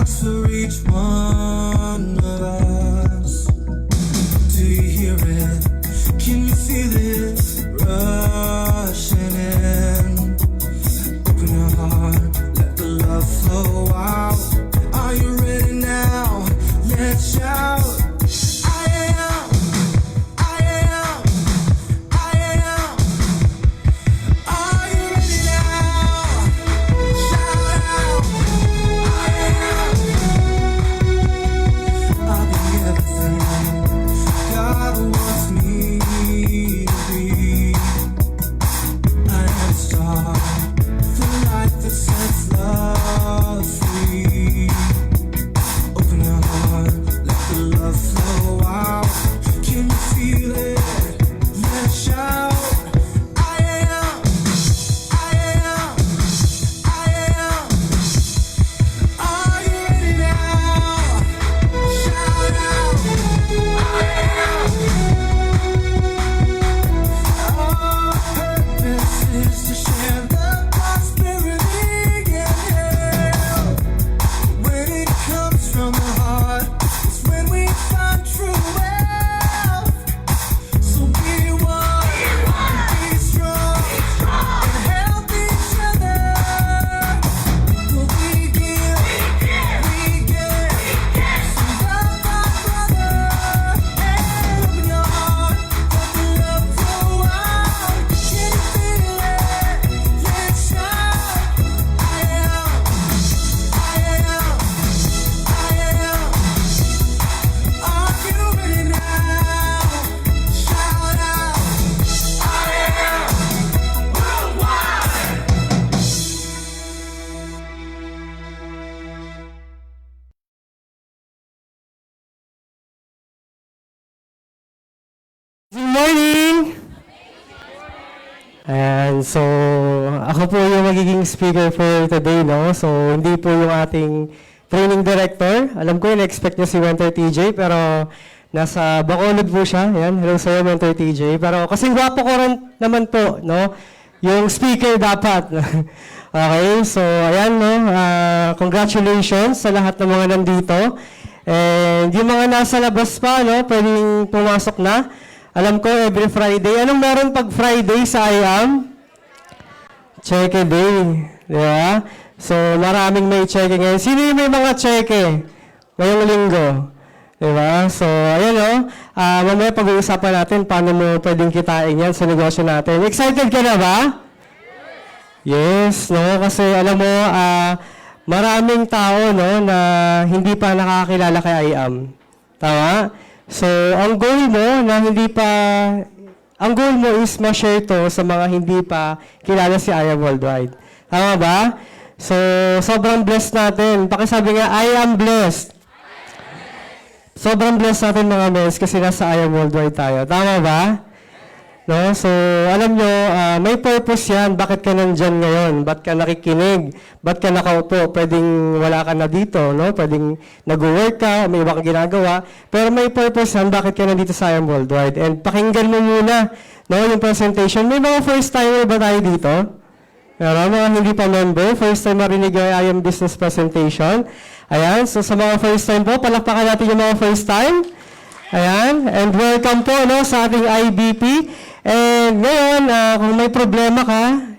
talks for each one of us. Do you hear it? Can you feel it rushing in? Open your heart, let the love flow out. Are you ready now? Let's shout. Good morning! And so, ako po yung magiging speaker for today, no? So, hindi po yung ating training director. Alam ko, in-expect niyo si Mentor TJ, pero nasa Bacolod po siya. Yan, hello sa'yo, Mentor TJ. Pero kasing gwapo ko rin naman po, no? Yung speaker dapat. Okay, so, ayan, no? Congratulations sa lahat ng mga nandito. And yung mga nasa labas pa, no? Pwedeng pumasok na. Alam ko, every Friday. Anong meron pag Friday sa IAM? Cheque day. Di ba? So, maraming may cheque ngayon. Sino yung may mga cheque ngayong linggo? Di ba? So, ayan o. Mamaya pag-uusapan natin paano mo pwedeng kitain yan sa negosyo natin. Excited ka na ba? Yes, no? Kasi alam mo, maraming tao, no, na hindi pa nakakilala kay IAM. Tama? So, ang goal mo is ma-share to sa mga hindi pa kilala si IAM Worldwide. Tama ba? So, sobrang blessed natin. Pakisabi nga, I am blessed. Sobrang blessed natin mga men kasi nasa IAM Worldwide tayo. Tama ba? No? So, alam nyo, may purpose yan. Bakit ka nandyan ngayon? Ba't ka nakikinig? Ba't ka nakaupo? Pwedeng wala ka na dito, no? Pwedeng nag-work ka, may iba kang ginagawa. Pero may purpose yan. Bakit ka nandito sa IAM Worldwide? And pakinggan mo muna, no, yung presentation. May mga first-timer ba tayo dito? Pero mga hindi pa member, first time marinig yung IAM Business Presentation. Ayan, so sa mga first time po, palakpakan natin yung mga first time. Ayan, and welcome po, no, sa ating IBP. And ngayon, kung may problema ka,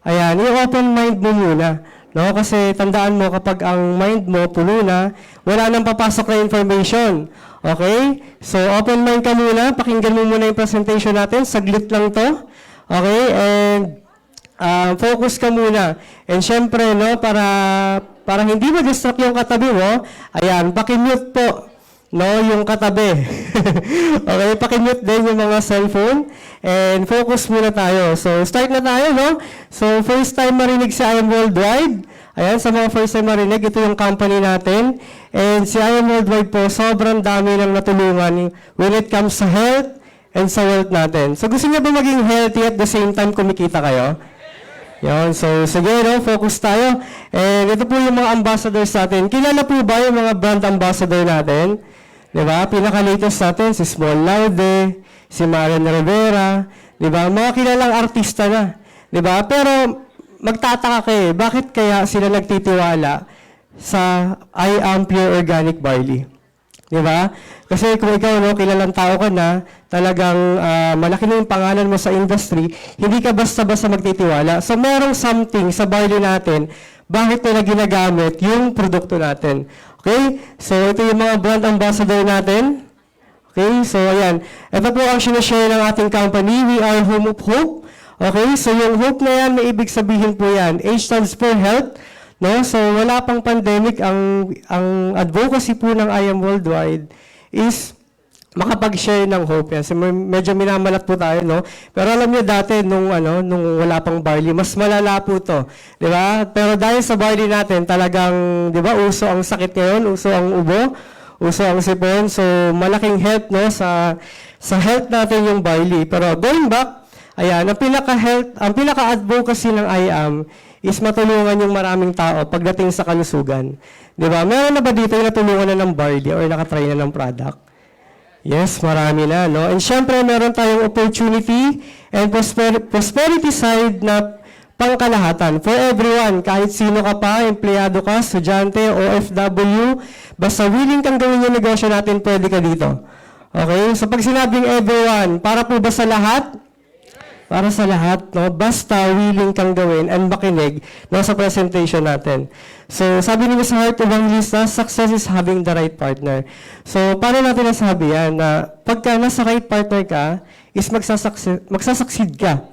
ayan, i-open mind mo muna. No? Kasi tandaan mo, kapag ang mind mo puno na, wala nang papasok na information. Okay? So, open mind ka muna. Pakinggan mo muna yung presentation natin. Saglit lang to. Okay? And focus ka muna. And syempre, no, para hindi ma-distract yung katabi mo, ayan, pakimute po, no, yung katabi. Okay, pakimute din yung mga cellphone and focus muna tayo. So, start na tayo, no? So, first time marinig si IAM Worldwide. Ayan, sa mga first time marinig, ito yung company natin. And si IAM Worldwide po, sobrang dami ng natulungan when it comes sa health and sa wealth natin. So, gusto niyo ba maging healthy at the same time kumikita kayo? Yan, so sige, no, focus tayo. And ito po yung mga ambassadors natin. Kilala po ba yung mga brand ambassador natin? Diba? Pinaka-latest natin, si Small Laude, si Marian Rivera, diba? Mga kilalang artista na. Diba? Pero magtataka kayo, bakit kaya sila nagtitiwala sa I am pure organic barley. Di ba? Kasi kung ikaw, no, kilalang tao ka na, talagang malaki na yung pangalan mo sa industry, hindi ka basta-basta magtitiwala. So, merong something sa barley natin, bakit nila ginagamit yung produkto natin. Okay? So, ito yung mga brand ambassador natin. Okay? So, ayan. Ito po ang sinashare ng ating company. We are Home of Hope. Okay? So, yung hope na yan, may ibig sabihin po yan. H stands for health. No? So, wala pang pandemic. Ang advocacy po ng I Am Worldwide is makapag-share ng hope. Yan. So, medyo minamalat po tayo, no? Pero alam niyo dati, nung wala pang barley, mas malala po to. Di ba? Pero dahil sa barley natin, talagang, di ba, uso ang sakit ngayon, uso ang ubo, uso ang sipon. So, malaking help, no, sa health natin yung barley. Pero going back, ayan, ang pinaka-advocacy ng I Am is matulungan yung maraming tao pagdating sa kalusugan. Di ba? Meron na ba dito yung natulungan na ng barley or nakatry na ng product? Yes, marami na, no? And syempre, meron tayong opportunity and prosperity side na pangkalahatan for everyone. Kahit sino ka pa, empleyado ka, estudyante, OFW, basta willing kang gawin yung negosyo natin, pwede ka dito. Okay? So pag sinabing everyone, para po ba sa lahat? Para sa lahat, no? Basta willing kang gawin and makinig, no, sa presentation natin. So, sabi nila sa Heart Evangelista, success is having the right partner. So, paano natin nasabi yan? Na pagka nasa right partner ka, is magsasucceed ka.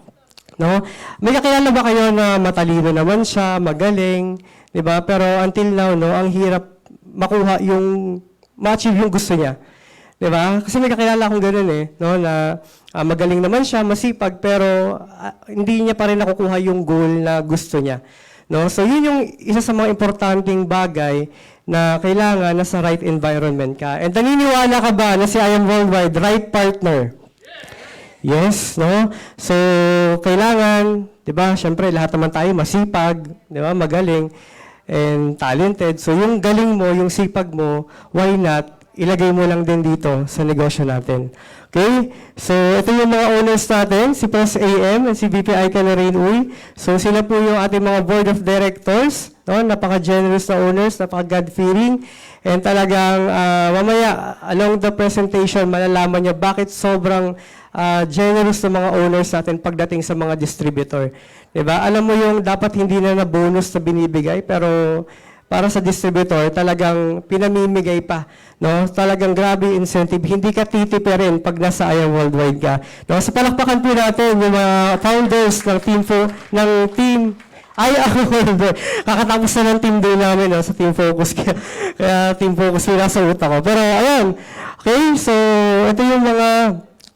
No? May kakilala ba kayo na matalino naman siya, magaling, di ba? Pero until now, no, ang hirap makuha ma-achieve yung gusto niya. Di ba? Kasi may kakilala akong ganun no, na magaling naman siya, masipag, pero hindi niya pa rin nakukuha yung goal na gusto niya. No? So, yun yung isa sa mga importanteng bagay na kailangan nasa right environment ka. And naniniwala ka ba na si I Am Worldwide, right partner? Yes, no? So, kailangan, di ba, syempre, lahat naman tayo masipag, di ba, magaling, and talented. So, yung galing mo, yung sipag mo, why not? Ilagay mo lang din dito sa negosyo natin. Okay? So, ito yung mga owners natin, si Pres AM and si VP Aika na Rain Uy. So, sila po yung ating mga board of directors. No? Napaka-generous na owners, napaka-God-fearing. And talagang mamaya, along the presentation, malalaman niyo bakit sobrang generous ng mga owners natin pagdating sa mga distributor. Diba? Alam mo yung dapat hindi na bonus na binibigay, pero para sa distributor, talagang pinamimigay pa. No? Talagang grabe incentive. Hindi ka titipirin pag nasa I Am Worldwide ka. No? So palakpakan po natin yung mga founders ng team I Am Worldwide. Kakatapos na ng team day namin sa Team Focus. Kaya Team Focus yung nasa utak ko. Pero ayan. Okay, so ito yung mga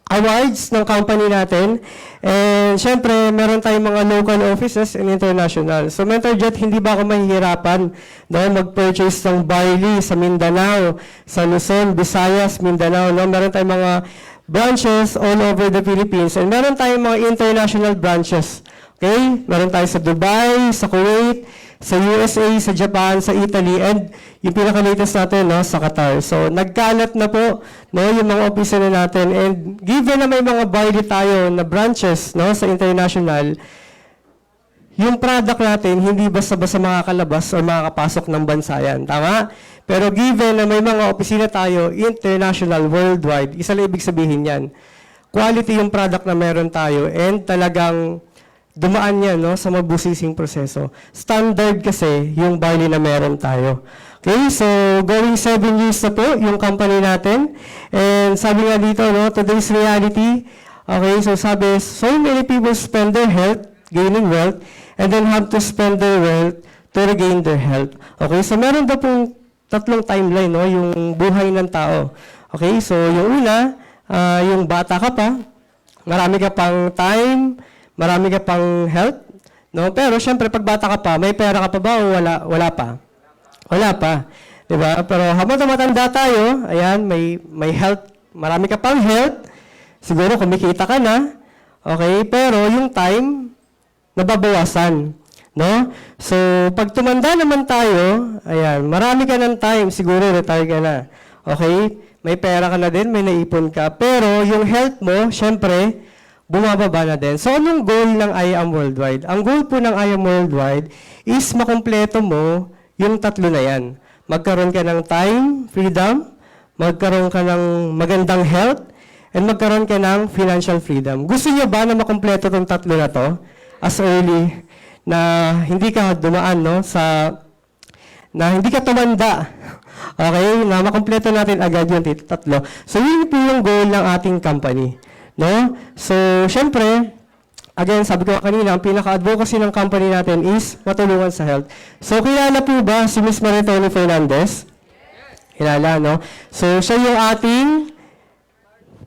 awards ng company natin. And syempre, meron tayong mga local offices and international. So MentorJet, hindi ba ako mahihirapan mag-purchase ng barley sa Mindanao, sa Luzon, Visayas, Mindanao. No? Meron tayong mga branches all over the Philippines. And meron tayong mga international branches. Okay? Meron tayo sa Dubai, sa Kuwait, sa USA, sa Japan, sa Italy, and yung pinaka-latest natin, no, sa Qatar. So, nagkalat na po, no, yung mga opisina na natin. And given na may mga barley tayo na branches, no, sa international, yung product natin, hindi basta-basta makakalabas o makakapasok ng bansa yan. Tama? Pero given na may mga opisina tayo, international, worldwide, isa lang ibig sabihin yan. Quality yung product na meron tayo, and talagang dumaan yan, no, sa mabusising proseso. Standard kasi yung barley na meron tayo. Okay, so going 7 years na po yung company natin. And sabi nga dito, no, today's reality, okay, so sabi, so many people spend their health, gaining wealth, and then have to spend their wealth to regain their health. Okay, so meron daw pong tatlong timeline, no, yung buhay ng tao. Okay, so yung una, yung bata ka pa, marami ka pang time, marami ka pang health, no? Pero syempre pag bata ka pa, may pera ka pa ba o wala pa? Wala pa. 'Di ba? Pero habang tumatanda tayo, ayan, may health, marami ka pang health. Siguro kumikita ka na. Okay? Pero yung time nababawasan, no? So, pag tumanda naman tayo, ayan, marami ka ng time, siguro retire ka na. Okay? May pera ka na din, may naipon ka. Pero yung health mo, syempre, bumababa na din. So, anong goal ng I Am Worldwide? Ang goal po ng I Am Worldwide is makumpleto mo yung tatlo na yan. Magkaroon ka ng time, freedom, magkaroon ka ng magandang health, and magkaroon ka ng financial freedom. Gusto niyo ba na makumpleto itong tatlo na to as early na hindi ka dumaan, no, na hindi ka tumanda? Okay, na makumpleto natin agad yung tatlo. So, yun po yung goal ng ating company. No? So, syempre, again, sabi ko kanina, ang pinaka-advocacy ng company natin is matulungan sa health. So, kilala po ba si Ms. Maritoni Fernandez? Kilala, no? So, siya yung ating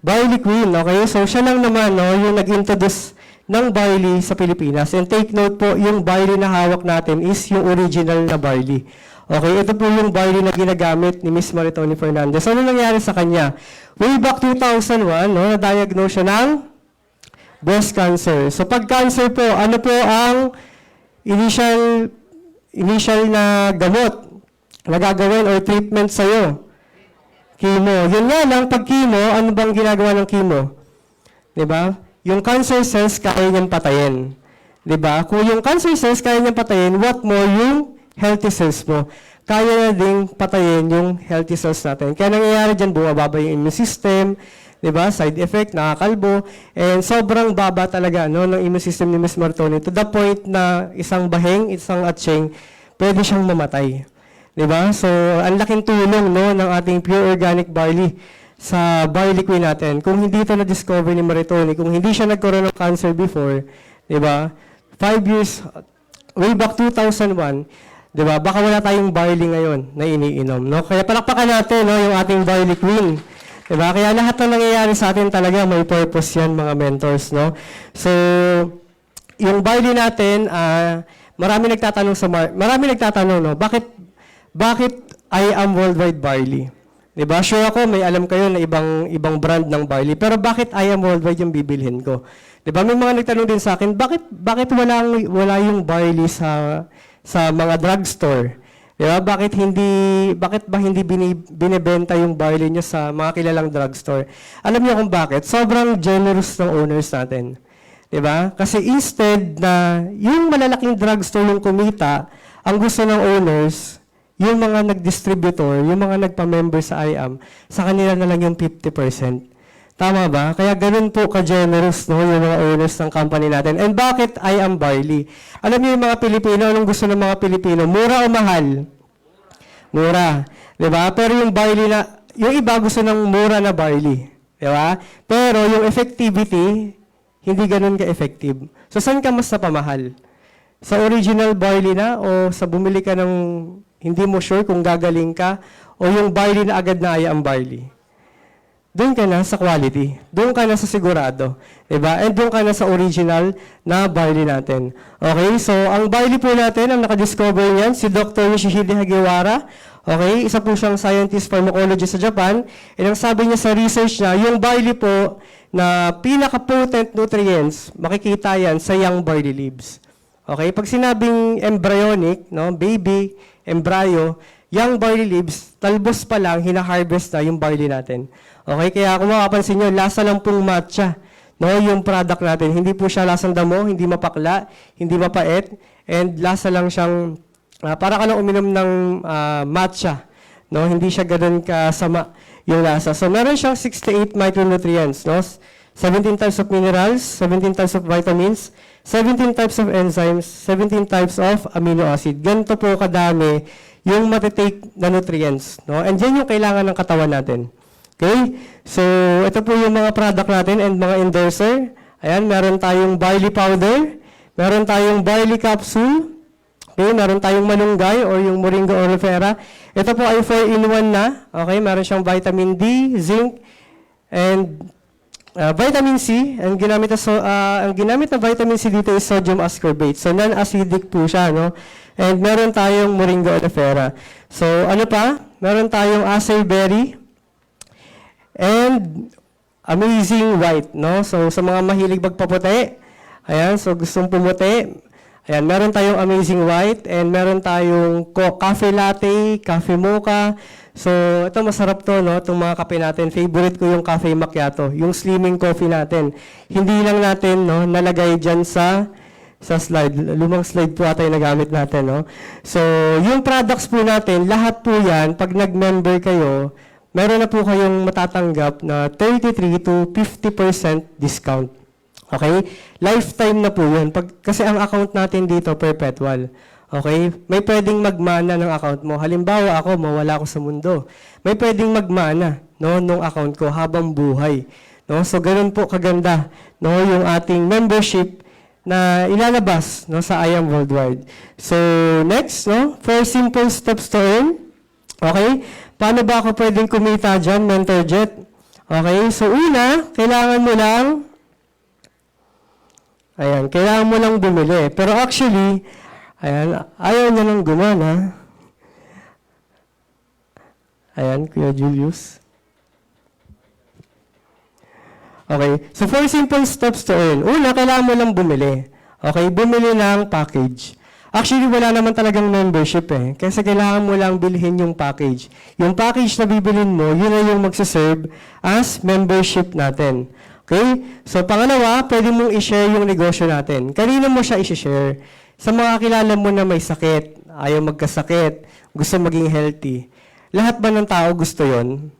Barley Queen, okay? So, siya lang naman, no, yung nag-introduce ng barley sa Pilipinas. And take note po, yung barley na hawak natin is yung original na barley. Okay, ito po yung barley na ginagamit ni Ms. Maritoni Fernandez. So, ano nangyari sa kanya? Way back 2001, no, na-diagnose siya ng breast cancer. So, pag cancer po, ano po ang initial na gamot na gagawin or treatment sa'yo? Chemo. Yun nga lang, pag chemo, ano bang ginagawa ng chemo? Diba? Yung cancer cells, kaya niyang patayin. Diba? Kung yung cancer cells, kaya niyang patayin, what more yung healthy cells mo? Kaya na ding patayin yung healthy cells natin. Kaya nangyayari dyan, bumababa yung immune system, diba? Side effect, nakakalbo, and sobrang baba talaga, no, ng immune system ni Ms. Maritoni to the point na isang baheng, isang atsyeng, pwede siyang mamatay. Diba? So, ang laking tulong, no, ng ating pure organic barley sa barley queen natin. Kung hindi ito na-discover ni Maritoni, kung hindi siya nagkaroon ng cancer before, diba? 5 years, way back 2001, diba? Baka wala tayong barley ngayon na iniinom, no? Kaya palakpakan natin, no, yung ating barley queen. Diba? Kaya lahat ng nangyayari sa atin talaga may purpose yan, mga mentors, no? So, yung barley natin, marami nagtatanong, no? Bakit I am worldwide barley? Diba? Sure ako, may alam kayo na ibang brand ng barley. Pero bakit I am worldwide yung bibilhin ko? Diba? May mga nagtanong din sa akin, bakit wala yung barley sa mga drugstore? Diba? Bakit ba hindi binibenta yung barley nyo sa mga kilalang drugstore? Alam niyo kung bakit? Sobrang generous ng owners natin. Diba? Kasi instead na yung malalaking drugstore yung kumita, ang gusto ng owners, yung mga nag-distributor, yung mga nagpa-member sa IAM, sa kanila na lang yung 50%. Tama ba? Kaya ganun po ka-generous, no, yung mga owners ng company natin. And bakit IAM Barley? Alam niyo yung mga Pilipino, anong gusto ng mga Pilipino? Mura o mahal? Mura. Diba? Pero yung barley yung iba gusto ng mura na barley. Diba? Pero yung effectivity, hindi ganun ka-effective. So, saan ka mas napamahal? Sa original barley na o sa bumili ka ng hindi mo sure kung gagaling ka o yung barley na agad na IAM barley? Doon ka na sa quality. Doon ka na sa sigurado. Diba? And doon ka na sa original na barley natin. Okay? So, ang barley po natin, ang nakadiscover niyan, si Dr. Yoshihide Hagiwara. Okay? Isa po siyang scientist pharmacologist sa Japan. And ang sabi niya sa research niya, yung barley po na pinaka-potent nutrients, makikita yan sa young barley leaves. Okay? Pag sinabing embryonic, no, baby, embryo, young barley leaves, talbos pa lang, hina-harvest na yung barley natin. Okay? Kaya kung makapansin nyo, lasa lang pong matcha, no, yung product natin. Hindi po siya lasang damo, hindi mapakla, hindi mapait, and lasa lang siyang, para ka lang uminom ng matcha. No? Hindi siya ganun kasama yung lasa. So, meron siyang 68 micronutrients, no? 17 types of minerals, 17 types of vitamins, 17 types of enzymes, 17 types of amino acid. Ganito po kadami yung matitake na nutrients. No? And yan yung kailangan ng katawan natin. Okay? So, ito po yung mga product natin and mga endorser. Ayan, meron tayong barley powder, meron tayong barley capsule, okay, meron tayong malunggay or yung moringa oleifera. Ito po ay 4-in-1 na. Okay, meron siyang vitamin D, zinc, and vitamin C, ang ginamit na vitamin C dito is sodium ascorbate. So, non-acidic po siya, no? And meron tayong moringa oleifera. So, ano pa? Meron tayong acai berry and amazing white, no? So, sa mga mahilig magpaputi, ayan, so gustong pumuti, ayan, meron tayong amazing white and meron tayong cafe latte, cafe mocha. So, ito masarap to, no? Itong mga kape natin. Favorite ko yung cafe macchiato, yung slimming coffee natin. Hindi lang natin, no, nalagay dyan sa sa slide. Lumang slide po ata yung nagamit natin, no? So, yung products po natin, lahat po yan, pag nag-member kayo, meron na po kayong matatanggap na 33 to 50% discount. Okay? Lifetime na po yun. Kasi ang account natin dito, perpetual. Okay? May pwedeng magmana ng account mo. Halimbawa ako, mawala ako sa mundo. May pwedeng magmana, no, nung account ko habang buhay. No? So, ganun po kaganda, no, yung ating membership na ilalabas, no, sa I Am Worldwide. So, next, no, 4 simple steps to earn. Okay? Paano ba ako pwedeng kumita dyan, Mentor Jet? Okay? So, una, kailangan mo lang, kailangan mo lang bumili. Pero actually, ayaw niya nang gumana. Kuya Julius. Okay, so 4 simple steps to earn. Una, kailangan mo lang bumili. Okay, bumili ng package. Actually, wala naman talagang membership kasi kailangan mo lang bilhin yung package. Yung package na bibilin mo, yun na yung magsaserve as membership natin. Okay? So, pangalawa, pwede mong i-share yung negosyo natin. Kanino mo siya i-share? Sa mga kilala mo na may sakit, ayaw magkasakit, gusto maging healthy. Lahat ba ng tao gusto yon?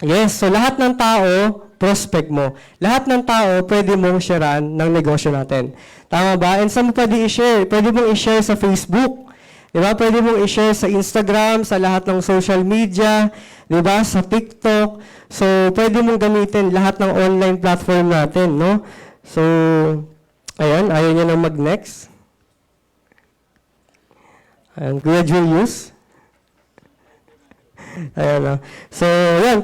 Yes, so lahat ng tao, prospect mo. Lahat ng tao, pwede mong sharean ng negosyo natin. Tama ba? And saan mo pwede i-share? Pwede mong i-share sa Facebook. Diba? Pwede mong i-share sa Instagram, sa lahat ng social media, diba? Sa TikTok. So, pwede mong gamitin lahat ng online platform natin, no? So, ayaw niya nang mag-next. Kuya Julius. So,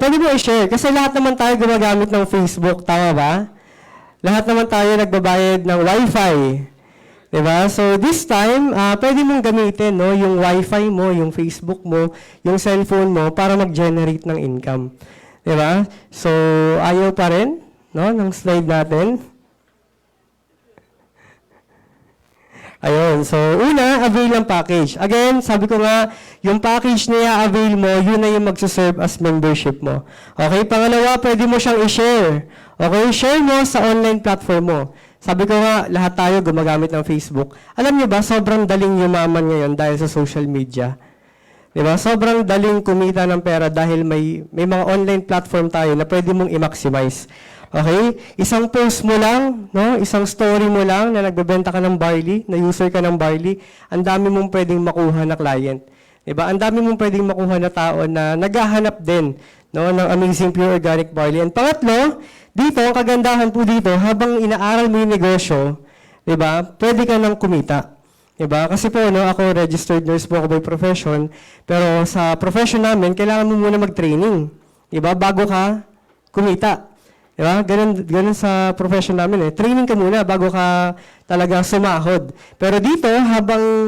pwede mo i-share. Kasi lahat naman tayo gumagamit ng Facebook, tama ba? Lahat naman tayo nagbabayad ng Wi-Fi. Diba? So, this time, pwede mong gamitin, no, yung Wi-Fi mo, yung Facebook mo, yung cellphone mo, para mag-generate ng income. Diba? So, ayaw pa rin, no, ng slide natin. Ayun. So, una, avail ng package. Again, sabi ko nga, yung package na i-avail mo, yun na yung magsaserve as membership mo. Okay? Pangalawa, pwede mo siyang i-share. Okay? Share mo sa online platform mo. Sabi ko nga, lahat tayo gumagamit ng Facebook. Alam niyo ba, sobrang daling yumaman ngayon dahil sa social media. Diba? Sobrang daling kumita ng pera dahil may mga online platform tayo na pwede mong i-maximize. Okay? Isang post mo lang, no? Isang story mo lang na nagbebenta ka ng barley, na user ka ng barley, ang dami mong pwedeng makuha na client. Diba? Ang dami mong pwedeng makuha na tao na naghahanap din, no, ng amazing pure organic barley. And pangatlo, dito, ang kagandahan po dito, habang inaaral mo yung negosyo, diba, pwede ka nang kumita. Diba? Kasi po, no, ako registered nurse po ako by profession, pero sa profession namin, kailangan mo muna mag-training. Diba? Bago ka kumita. Diba? Ganun sa profession namin Training ka muna bago ka talaga sumahod. Pero dito,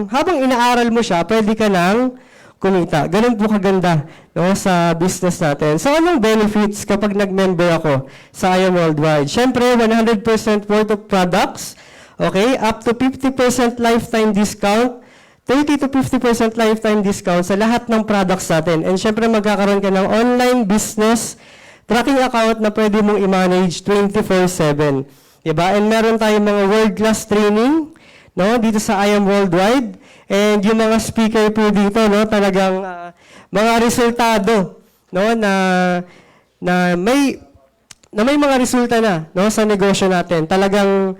habang inaaral mo siya, pwede ka nang kumita. Ganun po kaganda, no, sa business natin. So, anong benefits kapag nag-member ako sa I Am Worldwide? Siyempre, 100% worth of products. Okay? Up to 50% lifetime discount. 30 to 50% lifetime discount sa lahat ng products natin. And siyempre, magkakaroon ka ng online business tracking account na pwede mong i-manage 24/7. Diba? And meron tayong mga world-class training, no, dito sa I Am Worldwide. And yung mga speaker po dito, no, talagang mga resultado, no, na may mga resulta na, no, sa negosyo natin. Talagang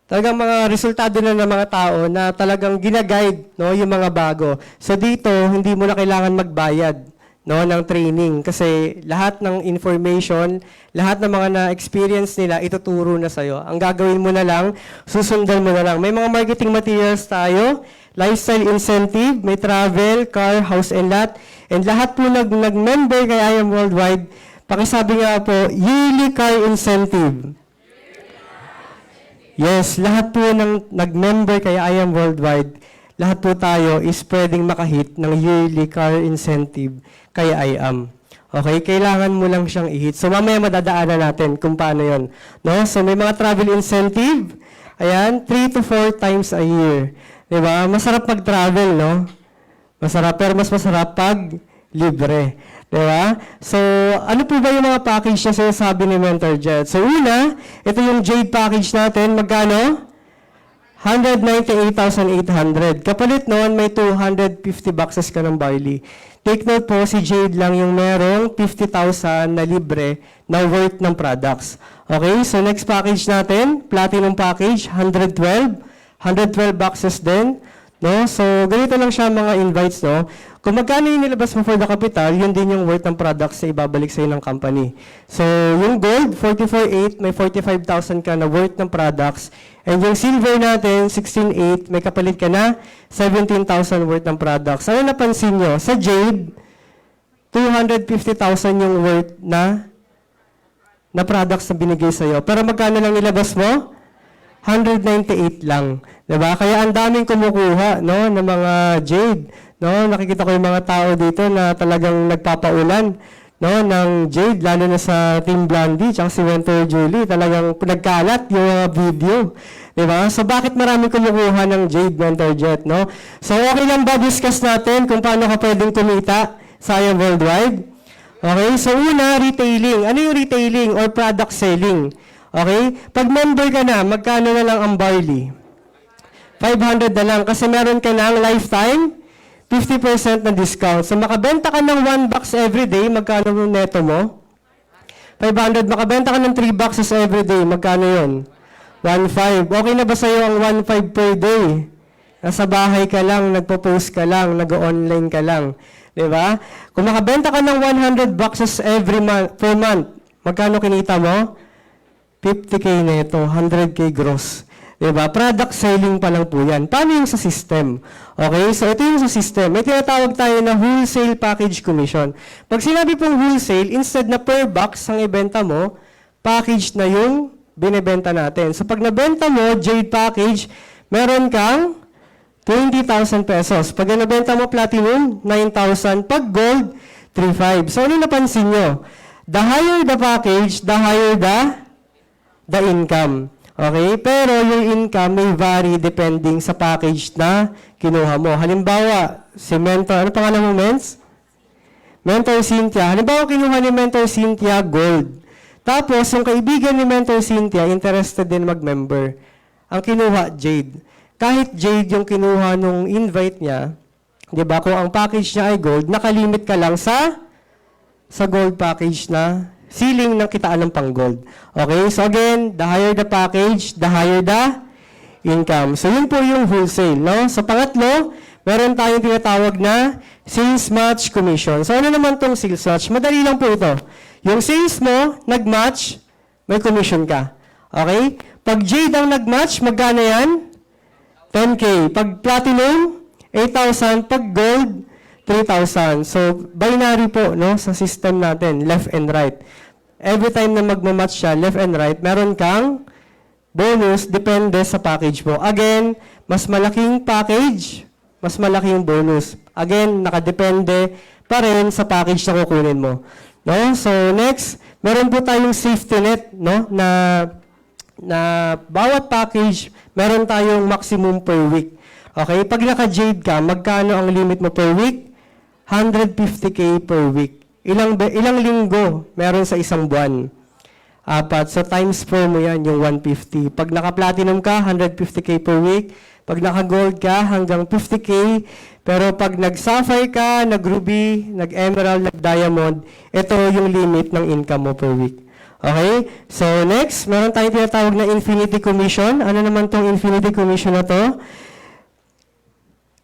mga resultado na ng mga tao na talagang ginaguide, no, yung mga bago. So dito, hindi mo na kailangan magbayad, no, ng training kasi lahat ng information, lahat ng mga na-experience nila, ituturo na sa'yo. Ang gagawin mo na lang, susundan mo na lang. May mga marketing materials tayo, lifestyle incentive, may travel, car, house, and lot. And lahat po nag-member kay I Am Worldwide, pakisabi nga po, yearly car incentive. Yes, lahat po ng nag-member kay I Am Worldwide, lahat po tayo is pwedeng makahit ng yearly car incentive kay I Am. Okay, kailangan mo lang siyang i-hit. So mamaya madadaanan natin kung paano yon. No? So may mga travel incentive, ayan, 3 to 4 times a year. Diba? Masarap mag-travel, no? Masarap, pero mas masarap pag libre. Diba? So, ano po ba yung mga package na sinasabi ni Mentor Jet? So, una, ito yung Jade package natin. Magkano? 198,800. Kapalit noon, may 250 boxes ka ng barley. Take note po, si Jade lang yung merong 50,000 na libre na worth ng products. Okay, so next package natin, Platinum package, 112 boxes din. No? So, ganito lang siya mga invites, no? Kung magkano yung nilabas mo for the capital, yun din yung worth ng products na ibabalik sa'yo ng company. So, yung gold, 44,800, may 45,000 ka na worth ng products. And yung silver natin, 16,800, may kapalit ka na 17,000 worth ng products. Ano napansin nyo? Sa jade, 250,000 yung worth na products na binigay sa'yo. Pero magkano lang nilabas mo? 198 lang. Diba? Kaya ang daming kumukuha, no, ng mga jade. No, nakikita ko yung mga tao dito na talagang nagpapaulan, no, ng jade, lalo na sa Team Blondie, tsaka si Mentor Julie, talagang nagkalat yung mga video. Diba? So, bakit marami kumukuha ng jade, Mentor Jet, no? So, okay lang ba discuss natin kung paano ka pwedeng kumita sa IAM Worldwide? Okay, so una, retailing. Ano yung retailing or product selling? Okay? Pag member ka na, magkano na lang ang barley? 500 na lang kasi meron ka ng lifetime 50% na discount. So, makabenta ka ng 1 box every day, magkano yung neto mo? 500. Makabenta ka ng 3 boxes every day, magkano yun? 1.5. Okay na ba sa'yo ang 1.5 per day? Nasa bahay ka lang, nagpo-post ka lang, nag-online ka lang. Diba? Kung makabenta ka ng 100 boxes every month, per month, magkano kinita mo? 50K neto, 100K gross. Diba? Product selling pa lang po yan. Paano yung sa system? Okay? So, ito yung sa system. May tinatawag tayo na wholesale package commission. Pag sinabi pong wholesale, instead na per box ang ibenta mo, package na yung binibenta natin. So, pag nabenta mo, Jade package, meron kang 20,000 pesos. Pag nabenta mo Platinum, 9,000. Pag Gold, 3,500. So, ano napansin nyo? The higher the package, the higher the income. Okay? Pero yung income may vary depending sa package na kinuha mo. Halimbawa, si Mentor, ano pangalan mo, Mens? Mentor Cynthia. Halimbawa, kinuha ni Mentor Cynthia Gold. Tapos, yung kaibigan ni Mentor Cynthia, interested din mag-member. Ang kinuha, Jade. Kahit Jade yung kinuha nung invite niya, di ba, kung ang package niya ay Gold, nakalimit ka lang sa Gold package na ceiling ng kitaan ng pang-gold. Okay? So again, the higher the package, the higher the income. So yun po yung wholesale, no? So pangatlo, meron tayong tinatawag na sales match commission. So ano naman tong sales match? Madali lang po ito. Yung sales mo, nag-match, may commission ka. Okay? Pag Jade ang nag-match, magkano yan? 10K. Pag Platinum, 8,000. Pag Gold, 3,000. So, binary po, no, sa system natin, left and right. Every time na magmamatch siya, left and right, meron kang bonus, depende sa package mo. Again, mas malaking package, mas malaki yung bonus. Again, nakadepende pa rin sa package na kukunin mo. No? So, next, meron po tayong safety net, no, na bawat package, meron tayong maximum per week. Okay? Pag naka-Jade ka, magkano ang limit mo per week? 150K per week. Ilang linggo meron sa isang buwan? 4. So times 4 mo yan, yung 150. Pag naka-platinum ka, 150K per week. Pag naka-gold ka, hanggang 50K. Pero pag nag-sapphire ka, nag-ruby, nag-emerald, nag-diamond, ito yung limit ng income mo per week. Okay? So next, meron tayong tinatawag na Infinity Commission. Ano naman tong Infinity Commission na to?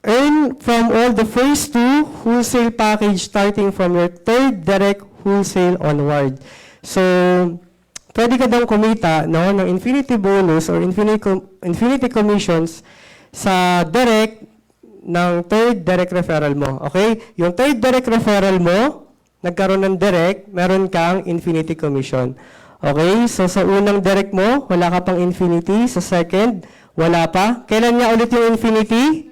Earn from all the first 2 wholesale package starting from your 3rd direct wholesale onward. So, pwede ka daw kumita, no, ng infinity bonus or infinity commissions sa direct ng 3rd direct referral mo. Okay? Yung 3rd direct referral mo, nagkaroon ng direct, meron kang infinity commission. Okay? So, sa unang direct mo, wala ka pang infinity. Sa second, wala pa. Kailan nga ulit yung infinity?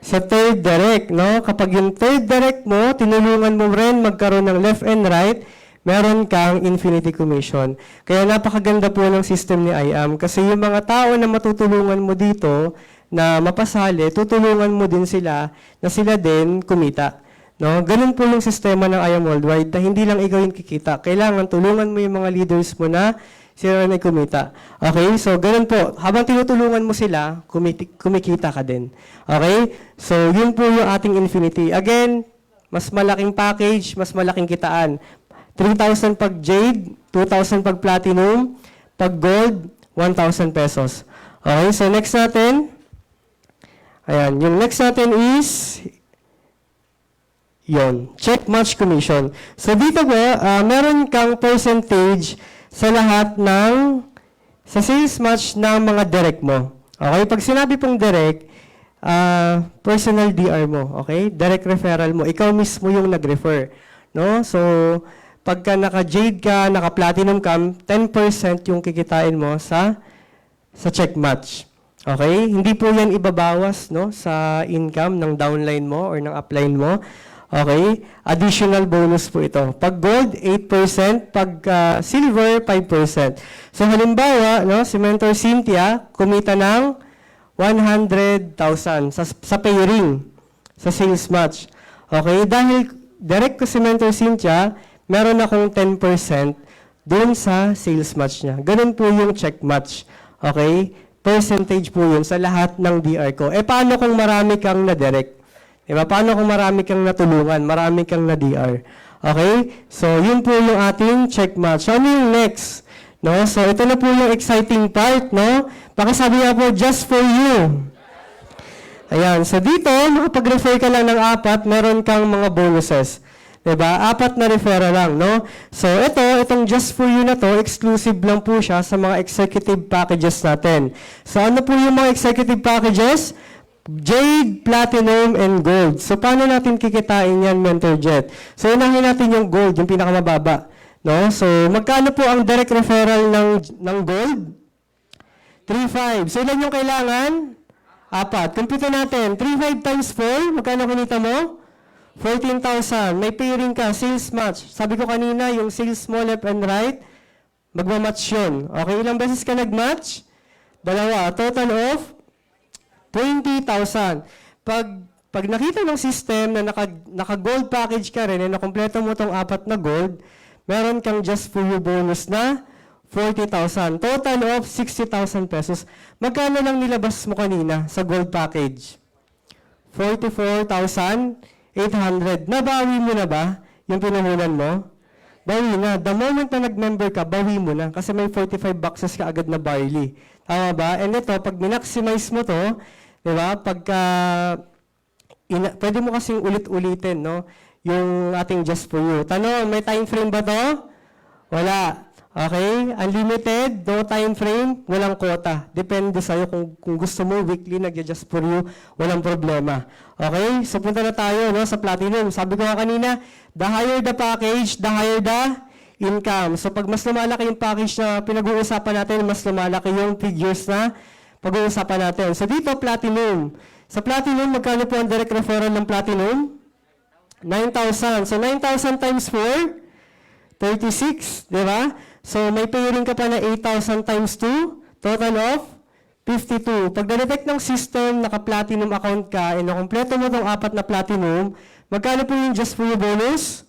Sa 3rd direct, no? Kapag yung 3rd direct mo, tinulungan mo rin magkaroon ng left and right, meron kang infinity commission. Kaya napakaganda po ng system ni IAM kasi yung mga tao na matutulungan mo dito na mapasali, tutulungan mo din sila na sila din kumita. No? Ganun po yung sistema ng I Am Worldwide na hindi lang ikaw yung kikita. Kailangan tulungan mo yung mga leaders mo na sila na kumita. Okay? So, ganun po. Habang tinutulungan mo sila, kumikita ka din. Okay? So, yun po yung ating Infinity. Again, mas malaking package, mas malaking kitaan. 3,000 pag Jade, 2,000 pag Platinum, pag Gold, 1,000 pesos. Okay? So, next natin. Ayan. Yung next natin is yon, check match commission. So dito po, meron kang percentage sa lahat sa sales match ng mga direct mo. Okay? Pag sinabi pong direct, personal DR mo. Okay? Direct referral mo. Ikaw mismo yung nag-refer. No? So, pagka naka-jade ka, naka-platinum ka, 10% yung kikitain mo sa check match. Okay? Hindi po yan ibabawas no, sa income ng downline mo or ng upline mo. Okay? Additional bonus po ito. Pag gold, 8%. Pag silver, 5%. So, halimbawa, no, si Mentor Cynthia, kumita ng 100,000 sa pairing, sa sales match. Okay? Dahil direct ko si Mentor Cynthia, meron akong 10% doon sa sales match niya. Ganun po yung check match. Okay? Percentage po yun sa lahat ng DR ko. Paano kung marami kang na-direct? Diba? Paano kung marami kang natulungan, marami kang na-DR? Okay? So, yun po yung ating check match. Ano yung next? No? So, ito na po yung exciting part, no? Pakisabi nga po, just for you. Ayan. So, dito, makapag-refer ka lang ng 4, meron kang mga bonuses. Diba? 4 na referral lang, no? So, itong just for you na to, exclusive lang po siya sa mga executive packages natin. So, ano po yung mga executive packages? Jade, Platinum, and Gold. So, paano natin kikitain yan, Mentor Jet? So, unahin natin yung Gold, yung pinakamababa. No? So, magkano po ang direct referral ng Gold? 3,500. So, ilan yung kailangan? 4. Compute natin. 3,500 times 4, magkano kinita mo? 14,000. May pairing ka, sales match. Sabi ko kanina, yung sales mo left and right, magmamatch yun. Okay, ilang beses ka nag-match? 2. Total of 20,000. Pag nakita ng system na naka-gold package ka rin, na nakompleto mo itong 4 na gold, meron kang just for you bonus na 40,000. Total of 60,000 pesos. Magkano lang nilabas mo kanina sa gold package? 44,800. Nabawi mo na ba yung pinuhunan mo? Bawi na. The moment na nag-member ka, bawi mo na. Kasi may 45 boxes ka agad na barley. Tama ba? And ito, pag min-maximize mo to, di ba? Pagka, pwede mo kasing ulit-ulitin, no? Yung ating just for you. Tanong, may time frame ba to? Wala. Okay? Unlimited, no time frame, walang quota. Depende sa'yo kung gusto mo weekly nag-just for you, walang problema. Okay? So punta na tayo no, sa Platinum. Sabi ko nga kanina, the higher the package, the higher the income. So pag mas lumalaki yung package na pinag-uusapan natin, mas lumalaki yung figures na pag-uusapan natin. So dito, Platinum. Sa Platinum, magkano po ang direct referral ng Platinum? 9,000. So 9,000 times 4, 36, di ba? So, may pairing ka pa na 8,000 times 2, total of 52. Pag na-detect ng system, naka-platinum account ka, and nakompleto mo itong 4 na platinum, magkano po yung just for you bonus?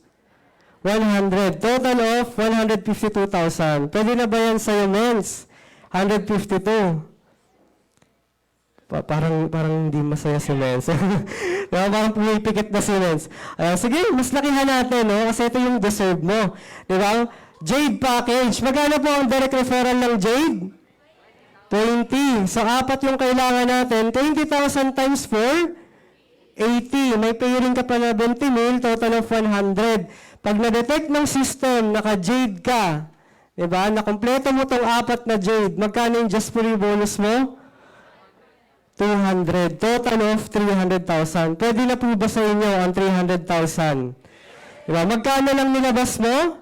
100. Total of 152,000. Pwede na ba yan sa'yo, mens? 152. Parang hindi masaya si mens. Diba? Parang pumipikit na si mens. Sige, mas lakihan natin, no? Kasi ito yung deserve mo. Diba? Jade package. Magkano po ang direct referral ng Jade? 20. So, 4 yung kailangan natin. 20,000 times 4, 80. May pairing ka pa na 20,000, total of 100. Pag na-detect ng system, naka-Jade ka, diba? Nakompleto mo itong 4 na Jade, magkano yung just for you bonus mo? 200. Total of 300,000. Pwede na po ba sa inyo ang 300,000? Diba? Magkano lang nilabas mo?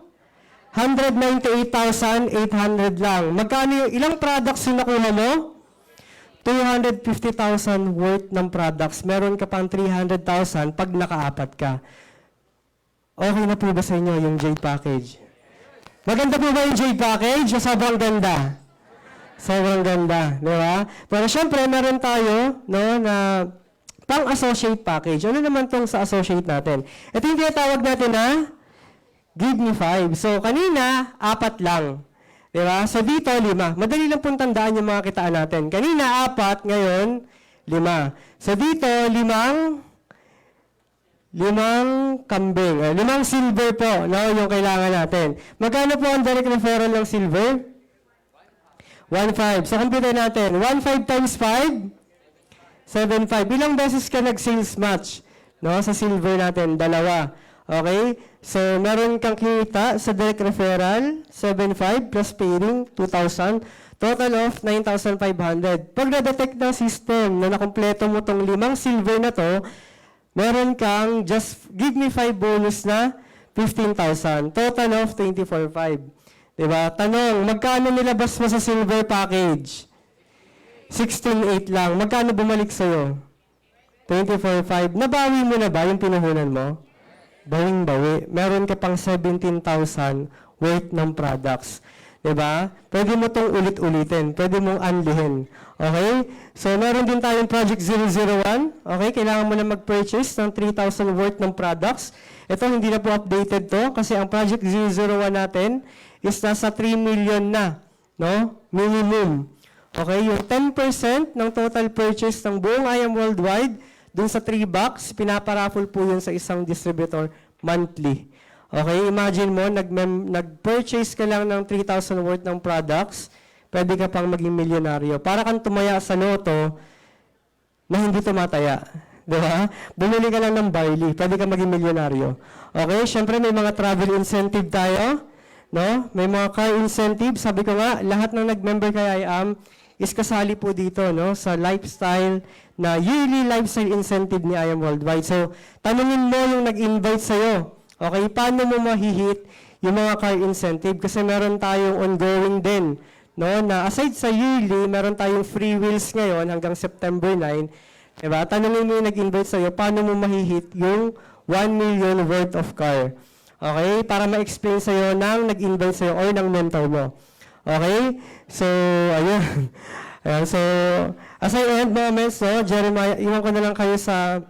198,800 lang. Magkano yung ilang products yung nakuha mo? 250,000 worth ng products. Meron ka pang 300,000 pag naka-4 ka. Okay na po ba sa inyo yung Jade package? Maganda po ba yung Jade package? Sobrang ganda. Sobrang ganda, di ba? Pero syempre, meron tayo, no, na pang-associate package. Ano naman tong sa associate natin? Ito yung tinatawag natin na Give Me 5. So, kanina, 4 lang. Diba? So, dito, 5. Madali lang pong tandaan yung mga kitaan natin. Kanina, 4. Ngayon, 5. So, dito, 5 kambing. 5 silver po, no, yung kailangan natin. Magkano po ang direct referral ng silver? 1.5. So, compute natin. 1.5 times 5? 7.5. Ilang beses ka nag-sales match? No, sa silver natin, 2. Okay? So, meron kang kita sa direct referral, 7.5 plus paying, 2,000. Total of 9,500. Pag na-detect ng system na nakompleto mo tong 5 silver na to, meron kang just give me 5 bonus na 15,000. Total of 24,500. Diba? Tanong, magkano nilabas mo sa silver package? 16,800 lang. Magkano bumalik sa'yo? 24,500. Nabawi mo na ba yung pinuhunan mo? Bawing-bawi. Meron ka pang 17,000 worth ng products. Diba? Pwede mo itong ulit-ulitin. Pwede mong unlihin. Okay? So, meron din tayong Project 001. Okay? Kailangan mo na mag-purchase ng 3,000 worth ng products. Ito, hindi na po updated to kasi ang Project 001 natin is nasa 3 million na. No? Minimum. Okay? Yung 10% ng total purchase ng buong IM Worldwide, dun sa 3 box, pinaparaffle po yun sa isang distributor monthly. Okay, imagine mo, nag-purchase ka lang ng 3,000 worth ng products, pwede ka pang maging milyonaryo. Para kang tumaya sa loto na hindi tumataya. Di ba? Bumili ka lang ng barley, pwede ka maging milyonaryo. Okay, syempre may mga travel incentive tayo. No? May mga car incentive. Sabi ko nga, lahat ng nag-member kay IAM is kasali po dito, no, sa lifestyle na yearly lifestyle incentive ni IAM Worldwide. So, tanungin mo yung nag-invite sa'yo. Okay, paano mo mahihit yung mga car incentive? Kasi meron tayong ongoing din, no, na aside sa yearly, meron tayong free wheels ngayon hanggang September 9. Diba? Tanungin mo yung nag-invite sa'yo, paano mo mahihit yung 1 million worth of car? Okay, para ma-explain sa'yo ng nag-invite sa'yo or ng mentor mo. Okay? So, ayun. Ayan, so, as I end moments, no, Jeremiah, iwan ko na lang kayo sa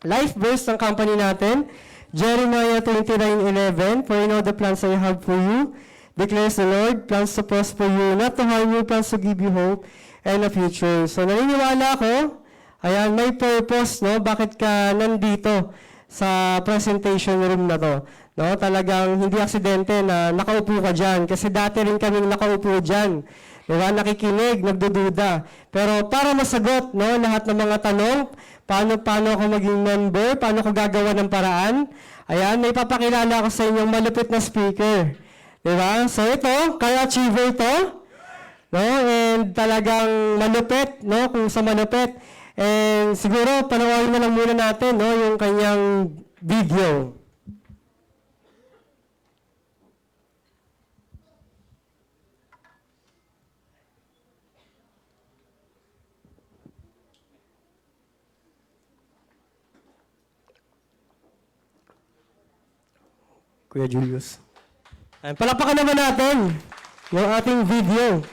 life verse ng company natin. Jeremiah 29:11, for you know the plans I have for you, declares the Lord, plans to prosper you, not to harm you, plans to give you hope and a future. So, naniniwala ako, ayan, may purpose, no, bakit ka nandito sa presentation room na to. No, talagang hindi aksidente na nakaupo ka dyan. Kasi dati rin kaming nakaupo dyan. Diba? Nakikinig, nagdududa. Pero para masagot, no, lahat ng mga tanong, paano ako maging member, paano ko gagawa ng paraan, ayan, may papakilala ko sa inyong malupit na speaker. Diba? So ito, kaya achiever to. No? And talagang malupit, no, kung sa malupit. And siguro, panoorin na lang muna natin, no, yung kanyang video. Kuya Julius. Ayan, palapakan naman natin yung ating video.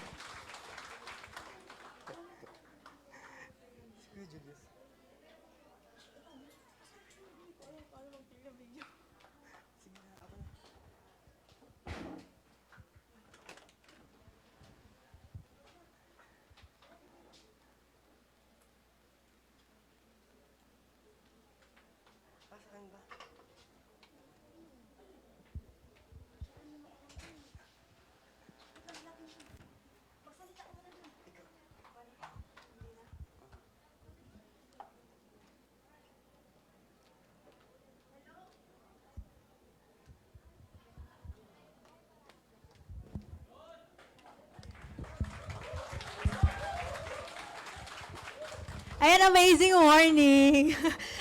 Ayan, amazing morning.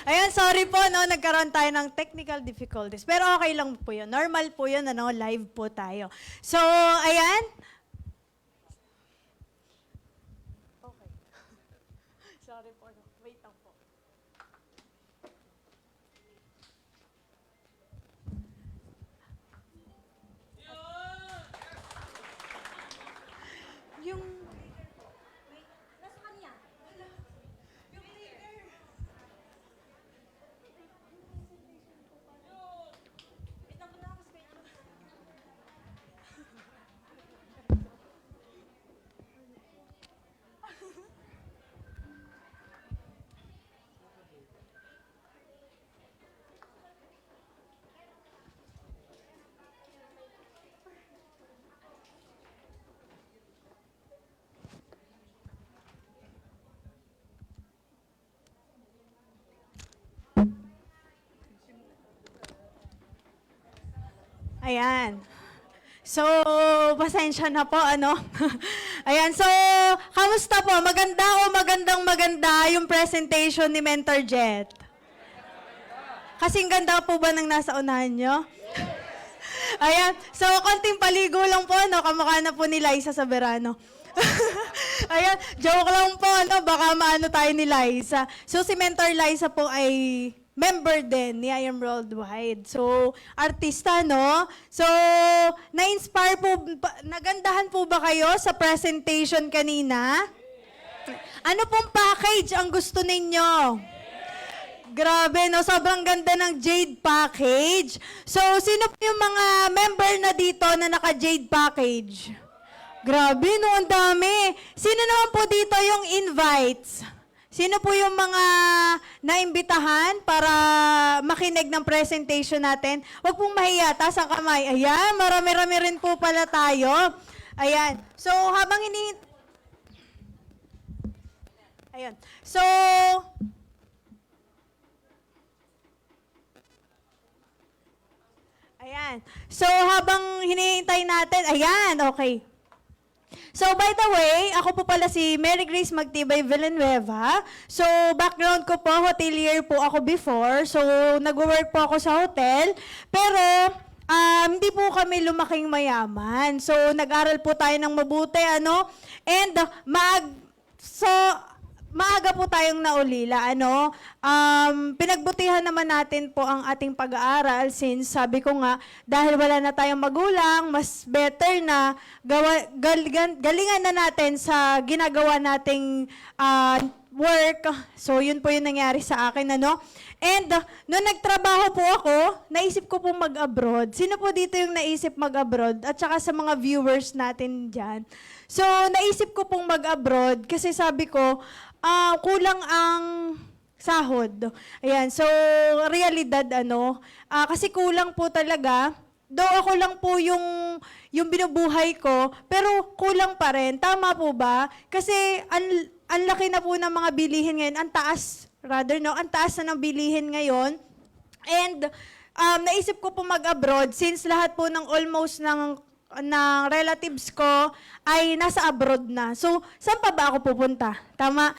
Ayan, sorry po, no, nagkaroon tayo ng technical difficulties. Pero okay lang po yun. Normal po yun, ano, live po tayo. So, ayan. Okay. Sorry po, no. Wait lang po. Yung... Ayan. So, pasensya na po, ano? Ayan, so, kamusta po? Maganda o maganda yung presentation ni Mentor Jet? Kasing ganda po ba ng nasa unahan nyo? Ayan, so, konting paligo lang po, no? Kamukha na po ni Liza sa Verano. Ayan, joke lang po, no? Baka maano tayo ni Liza. So, si Mentor Liza po ay member din ni I Am Worldwide. So, artista, no? So, na-inspire po, nagandahan po ba kayo sa presentation kanina? Ano pong package ang gusto ninyo? Grabe, no? Sobrang ganda ng Jade package. So, sino po yung mga member na dito na naka-Jade package? Grabe, no? Ang dami. Sino naman po dito yung invites? Sino po yung mga naimbitahan para makinig ng presentation natin? Huwag pong mahiya, taas ang kamay. Ayan, marami-rami rin po pala tayo. Ayan. So, habang Ayan. So, ayan. So, habang hinihintay natin, ayan, okay. So, by the way, ako po pala si Mary Grace Magtibay Villanueva. So, background ko po, hotelier po ako before. So, nag-work po ako sa hotel. Pero, hindi po kami lumaking mayaman. So, nag-aral po tayo ng mabuti, ano? And, maaga po tayong naulila, ano? Pinagbutihan naman natin po ang ating pag-aaral since sabi ko nga, dahil wala na tayong magulang, mas better na galingan na natin sa ginagawa nating work. So, yun po yung nangyari sa akin, ano? And, nung nagtrabaho po ako, naisip ko po mag-abroad. Sino po dito yung naisip mag-abroad? At saka sa mga viewers natin dyan. So, naisip ko pong mag-abroad kasi sabi ko, kulang ang sahod. Ayan, so realidad ano, kasi kulang po talaga. Though ako lang po yung binubuhay ko, pero kulang pa rin. Tama po ba? Kasi ang laki na po ng mga bilihin ngayon, ang taas na ng bilihin ngayon. And naisip ko po mag-abroad since lahat po ng almost ng relatives ko ay nasa abroad na. So, saan pa ba ako pupunta? Tama?